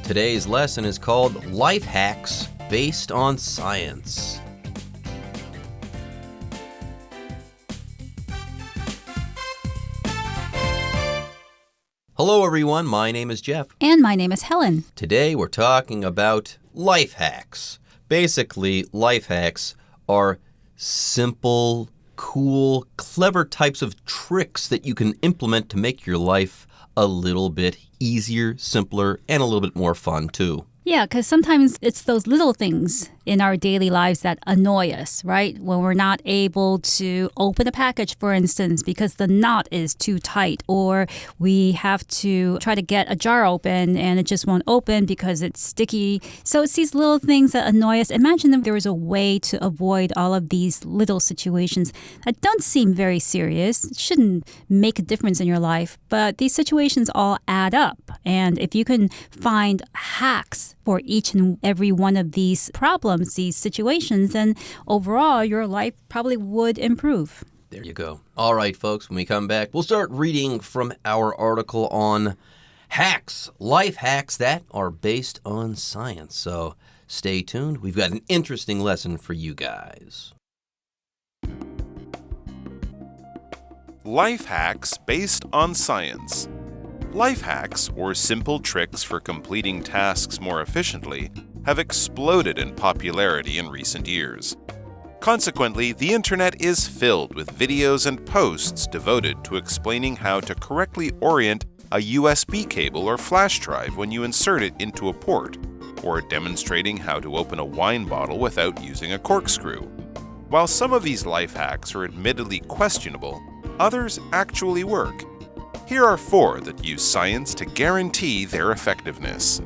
Today's lesson is called Life Hacks Based on Science. Hello everyone, my name is Jeff. And my name is Helen. Today we're talking about life hacks. Basically, life hacks are simple, cool, clever types of tricks that you can implement to make your life a little bit easier, simpler, and a little bit more fun too. Yeah, because sometimes it's those little things in our daily lives that annoy us, right? When we're not able to open a package, for instance, because the knot is too tight, or we have to try to get a jar open and it just won't open because it's sticky. So it's these little things that annoy us. Imagine if there was a way to avoid all of these little situations that don't seem very serious. It shouldn't make a difference in your life, but these situations all add up. And if you can find hacks for each and every one of these problems, these situations, then overall your life probably would improve. There you go. All right, folks, when we come back, we'll start reading from our article on hacks, life hacks that are based on science. So stay tuned. We've got an interesting lesson for you guys. Life hacks based on science. Life hacks, or simple tricks for completing tasks more efficiently, have exploded in popularity in recent years. Consequently, the internet is filled with videos and posts devoted to explaining how to correctly orient a USB cable or flash drive when you insert it into a port, or demonstrating how to open a wine bottle without using a corkscrew. While some of these life hacks are admittedly questionable, others actually work. Here are 4 that use science to guarantee their effectiveness.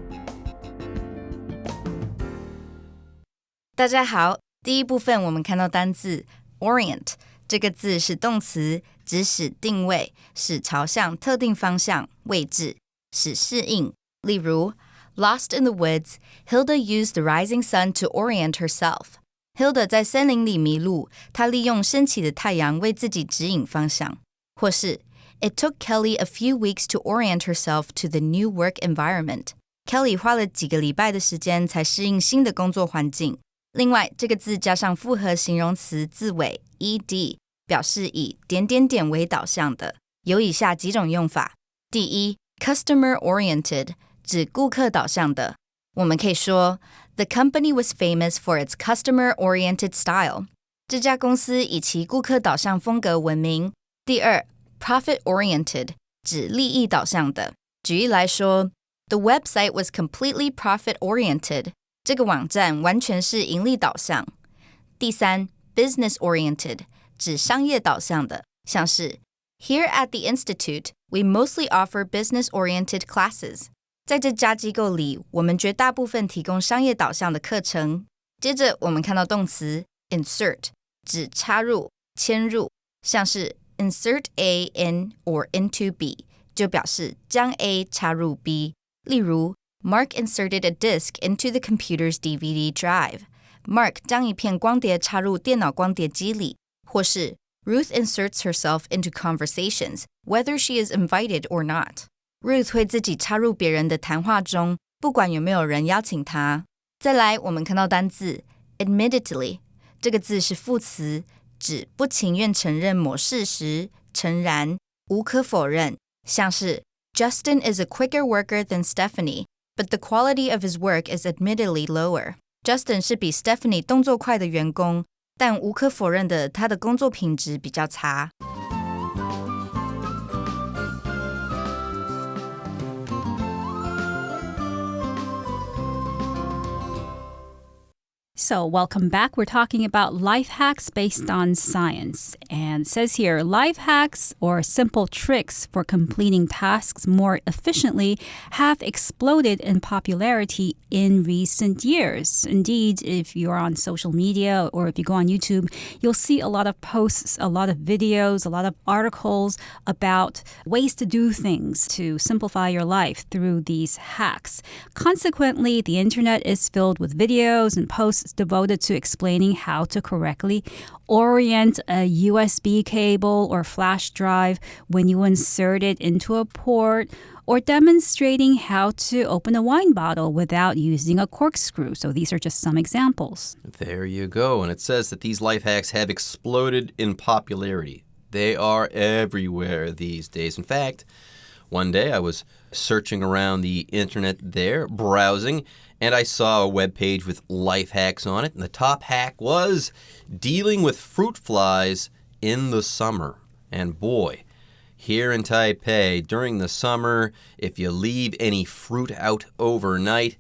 大家好，第一部分我们看到单字 orient 这个字是动词，指使定位，使朝向特定方向、位置，使适应。例如 Lost in the woods, Hilda used the rising sun to orient herself. Hilda 在森林里迷路，她利用升起的太阳为自己指引方向。或是It took Kelly a few weeks to orient herself to the new work environment. Kelly 花了几个礼拜的时间才适应新的工作环境。另外，这个字加上复合形容词字尾 ed， 表示以点点点为导向的，有以下几种用法。第一 ，customer oriented 指顾客导向的。我们可以说 The company was famous for its customer-oriented style. 这家公司以其顾客导向风格闻名。第二Profit-oriented 指利益导向的。举例来说 The website was completely profit-oriented. 这个网站完全是盈利导向。第三 Business-oriented 指商业导向的，像是 Here at the Institute, we mostly offer business-oriented classes. 在这家机构里，我们绝大部分提供商业导向的课程。接着我们看到动词 insert 指插入、嵌入，像是Insert A in or into B 就表示将 A 插入 B。例如 Mark inserted a disc into the computer's DVD drive. Mark 将一片光碟插入电脑光碟机里。或是 Ruth inserts herself into conversations, whether she is invited or not. Ruth 会自己插入别人的谈话中，不管有没有人邀请她。再来，我们看到单字 admittedly 这个字是副词，指不情愿承认某事实，诚然，无可否认，像是 Justin is a quicker worker than Stephanie, but the quality of his work is admittedly lower. Justin 是比 Stephanie 动作快的员工，但无可否认的，他的工作品质比较差。So welcome back. We're talking about life hacks based on science. And it says here, life hacks or simple tricks for completing tasks more efficiently have exploded in popularity in recent years. Indeed, if you're on social media or if you go on YouTube, you'll see a lot of posts, a lot of videos, a lot of articles about ways to do things to simplify your life through these hacks. Consequently, the internet is filled with videos and posts devoted to explaining how to correctly orient a USB cable or flash drive when you insert it into a port, or demonstrating how to open a wine bottle without using a corkscrew. So these are just some examples. There you go. And it says that these life hacks have exploded in popularity. They are everywhere these days. In fact, one day I was searching around the internet there, browsing, and I saw a web page with life hacks on it. And the top hack was dealing with fruit flies in the summer. And boy, here in Taipei, during the summer, if you leave any fruit out overnight,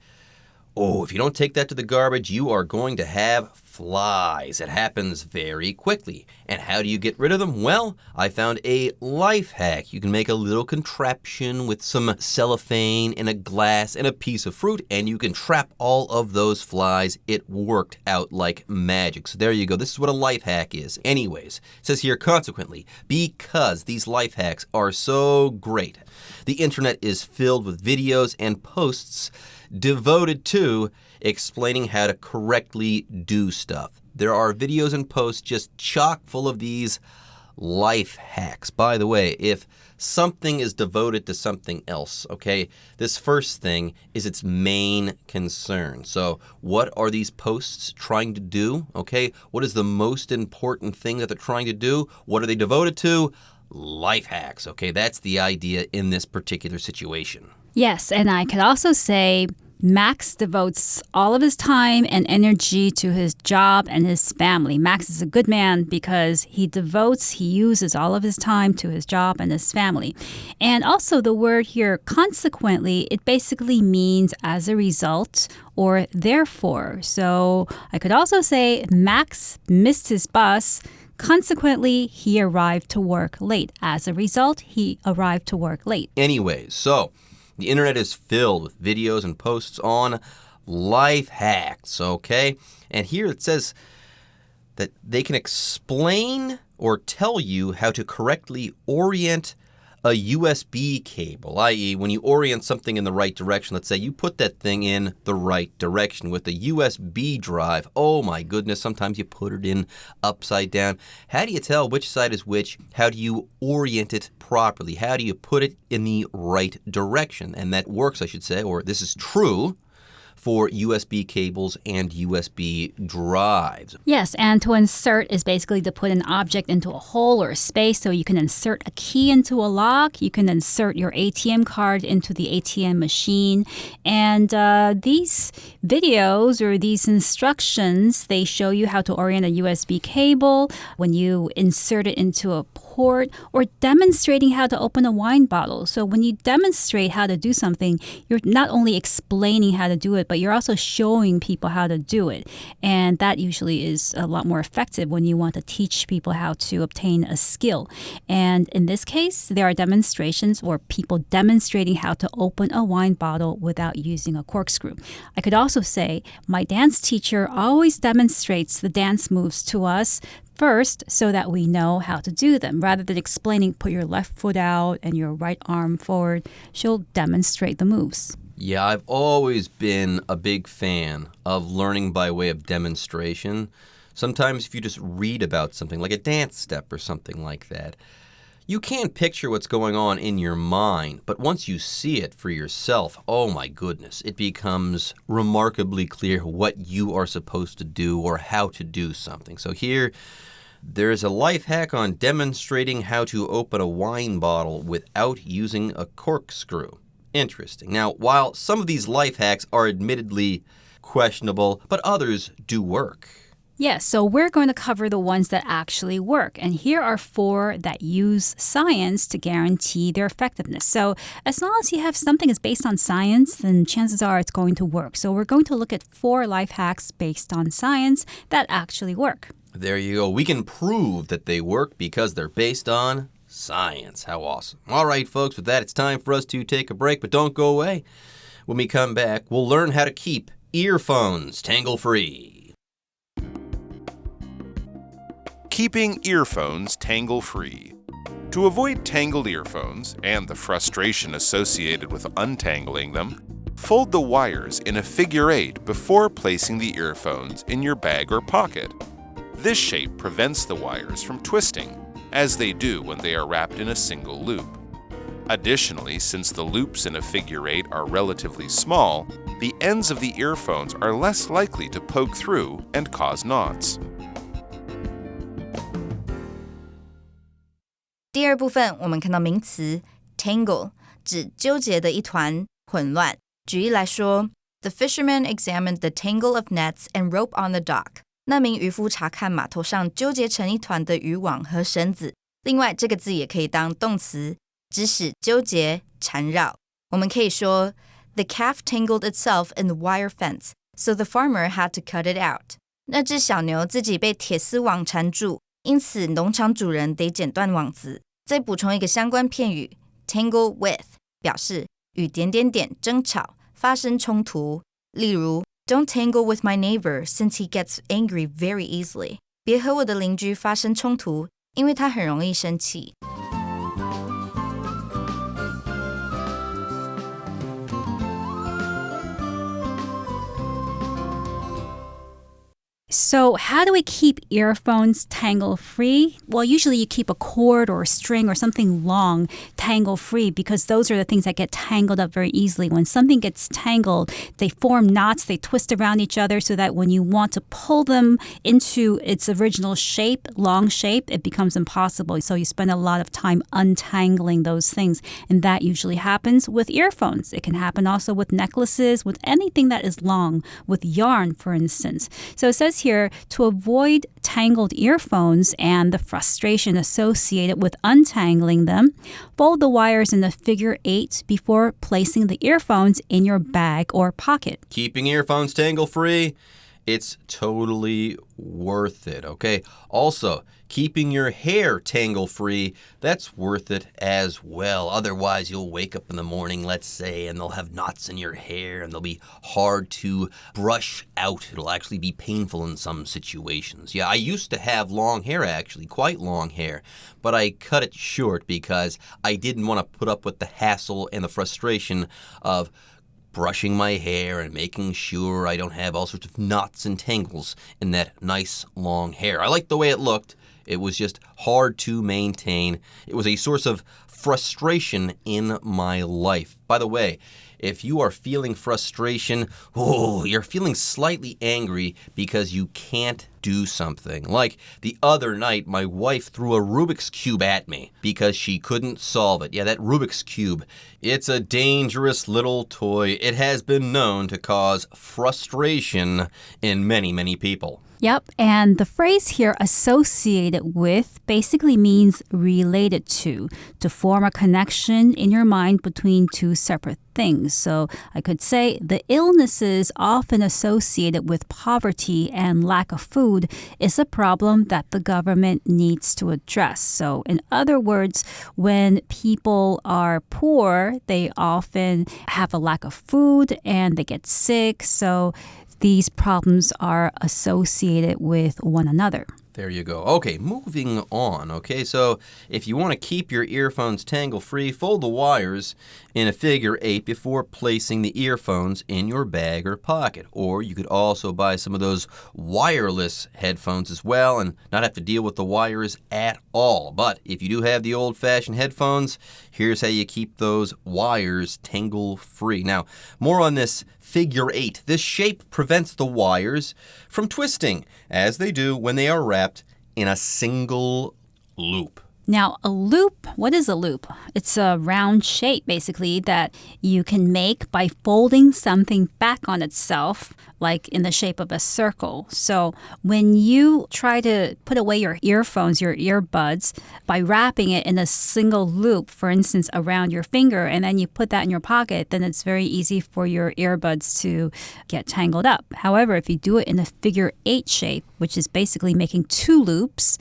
if you don't take that to the garbage, you are going to have flies. It happens very quickly. And how do you get rid of them? Well, I found a life hack. You can make a little contraption with some cellophane and a glass and a piece of fruit, and you can trap all of those flies. It worked out like magic. So there you go. This is what a life hack is. Anyways, it says here, consequently, because these life hacks are so great, the internet is filled with videos and posts devoted to explaining how to correctly do stuff. There are videos and posts just chock full of these life hacks. By the way, if something is devoted to something else, okay, this first thing is its main concern. So what are these posts trying to do? Okay, what is the most important thing that they're trying to do? What are they devoted to? Life hacks. Okay, that's the idea in this particular situation. Yes, and I could also say Max devotes all of his time and energy to his job and his family. Max is a good man because he uses all of his time to his job and his family. And also the word here, consequently, it basically means as a result or therefore. So I could also say Max missed his bus. Consequently, he arrived to work late. As a result, he arrived to work late. Anyways, so the internet is filled with videos and posts on life hacks, okay? And here it says that they can explain or tell you how to correctly orient a USB cable, i.e. when you orient something in the right direction, let's say you put that thing in the right direction with a USB drive. Oh my goodness, sometimes you put it in upside down. How do you tell which side is which? How do you orient it properly? How do you put it in the right direction? And that works, I should say, or this is true for USB cables and USB drives. Yes, and to insert is basically to put an object into a hole or a space. So you can insert a key into a lock. You can insert your ATM card into the ATM machine. And these videos or these instructions, they show you how to orient a USB cable when you insert it into a port, or demonstrating how to open a wine bottle. So when you demonstrate how to do something, you're not only explaining how to do it, but you're also showing people how to do it. And that usually is a lot more effective when you want to teach people how to obtain a skill. And in this case, there are demonstrations or people demonstrating how to open a wine bottle without using a corkscrew. I could also say my dance teacher always demonstrates the dance moves to us first so that we know how to do them. Rather than explaining, put your left foot out and your right arm forward, she'll demonstrate the moves. Yeah, I've always been a big fan of learning by way of demonstration. Sometimes if you just read about something, like a dance step or something like that, you can't picture what's going on in your mind, but once you see it for yourself, oh my goodness, it becomes remarkably clear what you are supposed to do or how to do something. So here, there's a life hack on demonstrating how to open a wine bottle without using a corkscrew. Interesting. Now, while some of these life hacks are admittedly questionable, but others do work. Yes, so we're going to cover the ones that actually work. And here are 4 that use science to guarantee their effectiveness. So as long as you have something that's based on science, then chances are it's going to work. So we're going to look at 4 life hacks based on science that actually work. There you go. We can prove that they work because they're based on science. How awesome. All right, folks, with that, it's time for us to take a break, but don't go away. When we come back, we'll learn how to keep earphones tangle-free. Keeping earphones tangle-free. To avoid tangled earphones and the frustration associated with untangling them, Fold the wires in a figure 8 before placing the earphones in your bag or pocket. This shape prevents the wires from twisting, as they do when they are wrapped in a single loop. Additionally, since the loops in a figure 8 are relatively small, the ends of the earphones are less likely to poke through and cause knots. 第二部分，我们看到名词 tangle， 指纠结的一团混乱。举例来说 ，The fisherman examined the tangle of nets and rope on the dock. 那名渔夫查看码头上纠结成一团的渔网和绳子。另外，这个字也可以当动词，指使纠结、缠绕。我们可以说 The calf tangled itself in the wire fence, so the farmer had to cut it out. 那只小牛自己被铁丝网缠住，因此农场主人得剪断网子。再补充一个相关片语 tangle with， 表示与点点点争吵、发生冲突。例如 Don't tangle with my neighbor since he gets angry very easily. 别和我的邻居发生冲突，因为他很容易生气。So how do we keep earphones tangle-free? Well, usually you keep a cord or a string or something long tangle-free because those are the things that get tangled up very easily. When something gets tangled, they form knots, they twist around each other so that when you want to pull them into its original shape, long shape, it becomes impossible. So you spend a lot of time untangling those things. And that usually happens with earphones. It can happen also with necklaces, with anything that is long, with yarn, for instance. So it says here to avoid tangled earphones and the frustration associated with untangling them, fold the wires in the figure 8 before placing the earphones in your bag or pocket. Keeping earphones tangle-free, it's totally worth it, okay? Also, keeping your hair tangle-free, that's worth it as well. Otherwise, you'll wake up in the morning, let's say, and they'll have knots in your hair, and they'll be hard to brush out. It'll actually be painful in some situations. Yeah, I used to have long hair, actually, quite long hair, but I cut it short because I didn't want to put up with the hassle and the frustration of brushing my hair and making sure I don't have all sorts of knots and tangles in that nice long hair. I liked the way it looked. It was just hard to maintain. It was a source of frustration in my life. By the way, if you are feeling frustration, you're feeling slightly angry because you can't do something. Like the other night, my wife threw a Rubik's Cube at me because she couldn't solve it. Yeah, that Rubik's Cube. It's a dangerous little toy. It has been known to cause frustration in many, many people. Yep, and the phrase here, associated with, basically means related to form a connection in your mind between two separate things. So I could say the illnesses often associated with poverty and lack of food is a problem that the government needs to address. So in other words, when people are poor, they often have a lack of food and they get sick. So these problems are associated with one another. There you go. Okay, moving on. Okay, so if you want to keep your earphones tangle-free, fold the wires in a figure 8 before placing the earphones in your bag or pocket. Or you could also buy some of those wireless headphones as well and not have to deal with the wires at all. But if you do have the old-fashioned headphones, here's how you keep those wires tangle-free. Now, more on this figure 8. This shape prevents the wires from twisting, as they do when they are wrapped in a single loop. Now, a loop, what is a loop? It's a round shape, basically, that you can make by folding something back on itself, like in the shape of a circle. So when you try to put away your earphones, your earbuds, by wrapping it in a single loop, for instance, around your finger, and then you put that in your pocket, then it's very easy for your earbuds to get tangled up. However, if you do it in a figure 8 shape, which is basically making two loops,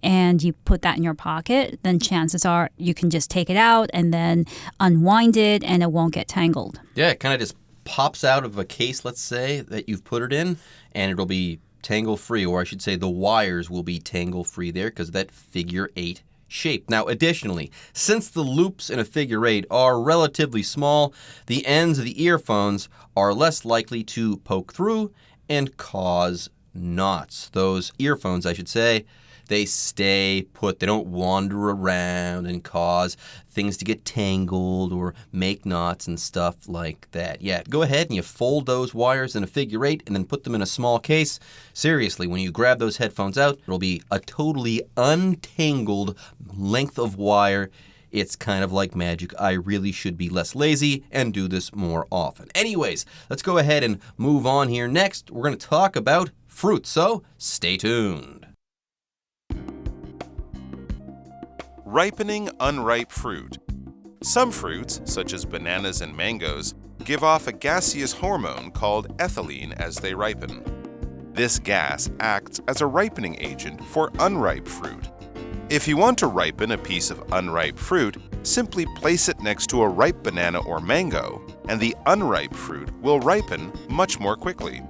and you put that in your pocket, then chances are you can just take it out and then unwind it and it won't get tangled. Yeah, it kind of just pops out of a case, let's say, that you've put it in, and it'll be tangle-free, or I should say the wires will be tangle-free there because of that figure 8 shape. Now, additionally, since the loops in a figure 8 are relatively small, the ends of the earphones are less likely to poke through and cause knots. Those earphones, I should say, they stay put. They don't wander around and cause things to get tangled or make knots and stuff like that. Yeah, go ahead and you fold those wires in a figure 8 and then put them in a small case. Seriously, when you grab those headphones out, it'll be a totally untangled length of wire. It's kind of like magic. I really should be less lazy and do this more often. Anyways, let's go ahead and move on here. Next, we're going to talk about fruit, so stay tuned. Ripening unripe fruit. Some fruits, such as bananas and mangoes, give off a gaseous hormone called ethylene as they ripen. This gas acts as a ripening agent for unripe fruit. If you want to ripen a piece of unripe fruit, simply place it next to a ripe banana or mango, and the unripe fruit will ripen much more quickly.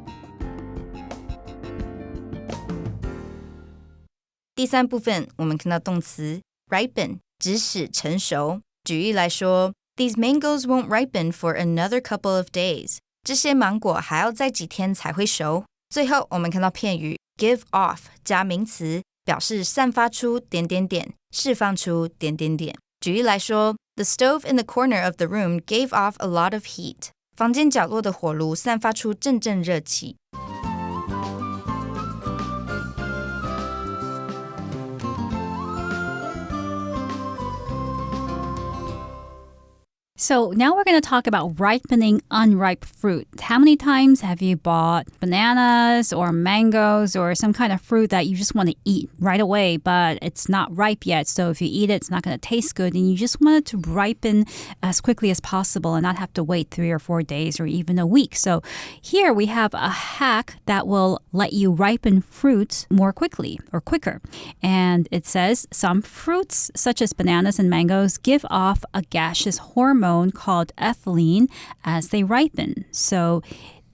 第三部分，我们看到动词 ripen 指使成熟。举例来说 These mangoes won't ripen for another couple of days. 这些芒果还要再几天才会熟。最后我们看到片语 give off 加名词，表示散发出……释放出……举例来说 The stove in the corner of the room gave off a lot of heat. 房间角落的火炉散发出阵阵热气。So now we're going to talk about ripening unripe fruit. How many times have you bought bananas or mangoes or some kind of fruit that you just want to eat right away, but it's not ripe yet? So if you eat it, it's not going to taste good, and you just want it to ripen as quickly as possible and not have to wait 3 or 4 days or even a week. So here we have a hack that will let you ripen fruit more quickly or quicker. And it says some fruits, such as bananas and mangoes, give off a gaseous hormone called ethylene as they ripen. So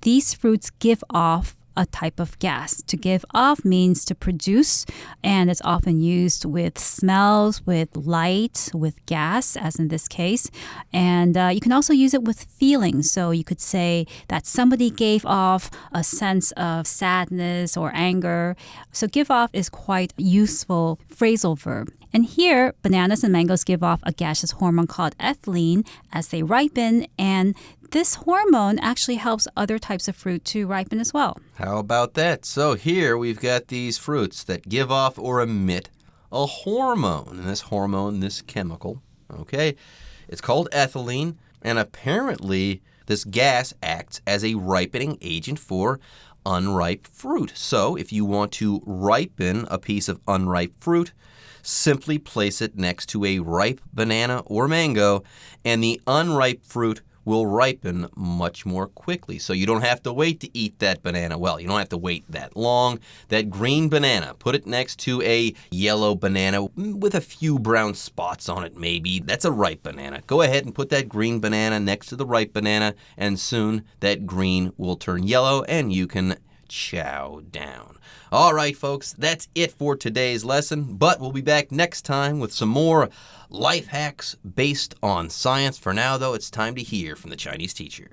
these fruits give off a type of gas. To give off means to produce, and it's often used with smells, with light, with gas, as in this case. And you can also use it with feelings. So you could say that somebody gave off a sense of sadness or anger. So give off is quite a useful phrasal verb. And here, bananas and mangoes give off a gaseous hormone called ethylene as they ripen, and this hormone actually helps other types of fruit to ripen as well. How about that? So here we've got these fruits that give off or emit a hormone. And this hormone, this chemical, okay, it's called ethylene. And apparently this gas acts as a ripening agent for unripe fruit. So if you want to ripen a piece of unripe fruit, simply place it next to a ripe banana or mango, and the unripe fruit will ripen much more quickly. So you don't have to wait to eat that banana. Well, you don't have to wait that long. That green banana, put it next to a yellow banana with a few brown spots on it maybe. That's a ripe banana. Go ahead and put that green banana next to the ripe banana, and soon that green will turn yellow and you can chow down. All right, folks, that's it for today's lesson, but we'll be back next time with some more life hacks based on science. For now, though, it's time to hear from the Chinese teacher.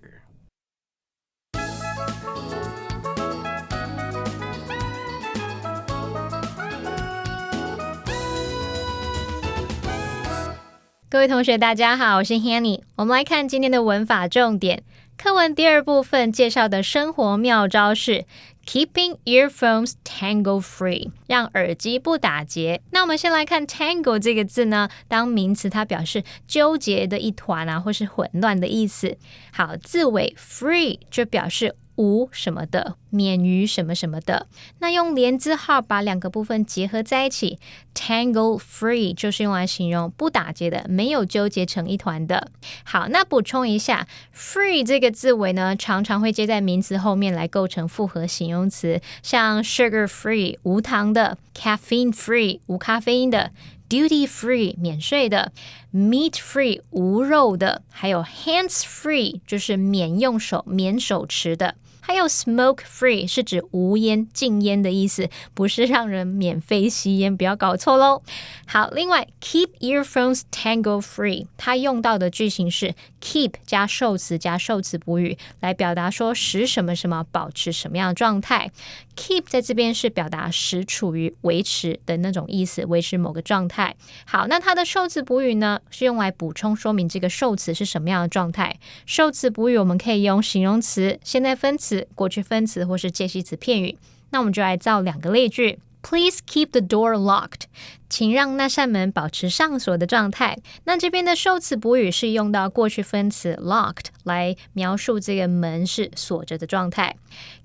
各位同学大家好，我是 Hanny。 我们来看今天的文法重点。课文第二部分介绍的生活妙招是 Keeping earphones tangle free， 让耳机不打结。那我们先来看 tangle 这个字呢，当名词它表示纠结的一团啊，或是混乱的意思。好，字尾 free 就表示无什么的，免于什么什么的。那用连字号把两个部分结合在一起 tangle free 就是用来形容不打结的，没有纠结成一团的。好，那补充一下 free 这个字尾呢，常常会接在名词后面来构成复合形容词，像 sugar free 无糖的， caffeine free 无咖啡因的， duty free 免税的， meat free 无肉的，还有 hands free 就是免用手免手持的。还有 smoke free 是指无烟、禁烟的意思，不是让人免费吸烟，不要搞错咯。好，另外 keep earphones tangle free 它用到的句型是 keep 加受词加受词补语，来表达说使什么什么保持什么样的状态。keep 在这边是表达使处于维持的那种意思，维持某个状态。好，那它的受词补语呢，是用来补充说明这个受词是什么样的状态。受词补语我们可以用形容词、现在分词、过去分词或是介系词片语。那我们就来造2个例句。Please keep the door locked. 请让那扇门保持上锁的状态。那这边的受词补语是用到过去分词 locked 来描述这个门是锁着的状态。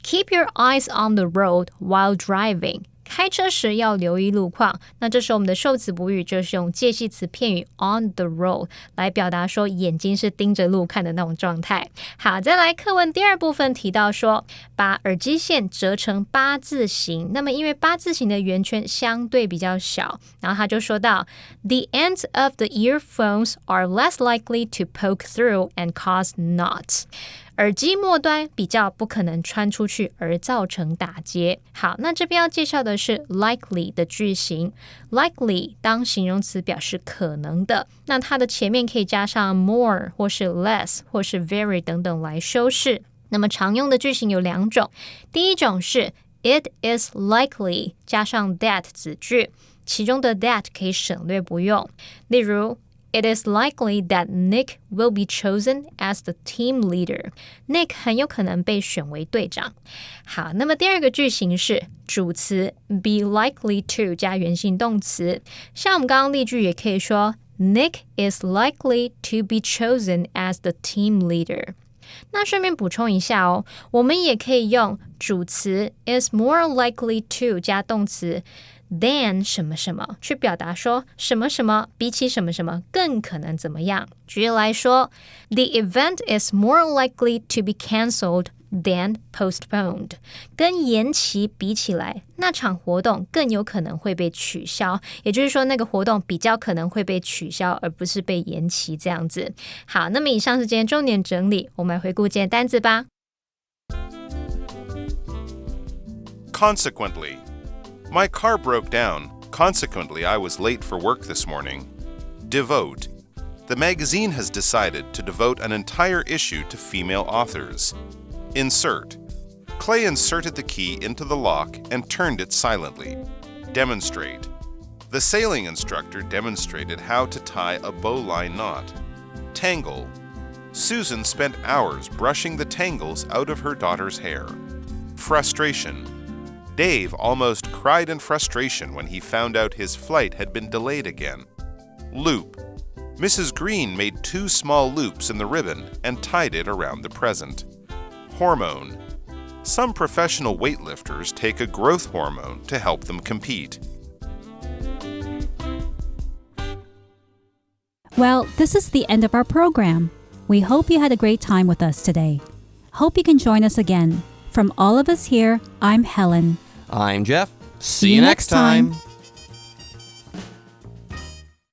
Keep your eyes on the road while driving. 开车时要留意路况，那这时候我们的受词补语就是用介系词片语 on the road 来表达说眼睛是盯着路看的那种状态。好，再来课文第2部分提到说，把耳机线折成8字形，那么因为8字形的圆圈相对比较小，然后他就说到 The ends of the earphones are less likely to poke through and cause knots。耳机末端比较不可能穿出去而造成打结。好，那这边要介绍的是 likely 的句型。likely 当形容词表示可能的，那它的前面可以加上 more 或是 less 或是 very 等等来修饰。那么常用的句型有2种，第一种是 It is likely 加上 that 子句，其中的 that 可以省略不用。例如It is likely that Nick will be chosen as the team leader. Nick 很有可能被选为队长。好，那么第2个句型是主词 be likely to 加原形动词，像我们刚刚例句也可以说 Nick is likely to be chosen as the team leader。那顺便补充一下哦，我们也可以用主词 is more likely to 加动词than 什么什么去表达说什么什么比起什么什么更可能怎么样。举例来说 The event is more likely to be cancelled than postponed. 跟延期比起来，那场活动更有可能会被取消，也就是说那个活动比较可能会被取消而不是被延期这样子。好，那么以上是今天重点整理，我们来回顾今天单字吧。Consequently, my car broke down. Consequently, I was late for work this morning. Devote. The magazine has decided to devote an entire issue to female authors. Insert. Clay inserted the key into the lock and turned it silently. Demonstrate. The sailing instructor demonstrated how to tie a bowline knot. Tangle. Susan spent hours brushing the tangles out of her daughter's hair. Frustration. Dave almost cried in frustration when he found out his flight had been delayed again. Loop. Mrs. Green made 2 small loops in the ribbon and tied it around the present. Hormone. Some professional weightlifters take a growth hormone to help them compete. Well, this is the end of our program. We hope you had a great time with us today. Hope you can join us again. From all of us here, I'm Helen. I'm Jeff. See you next time.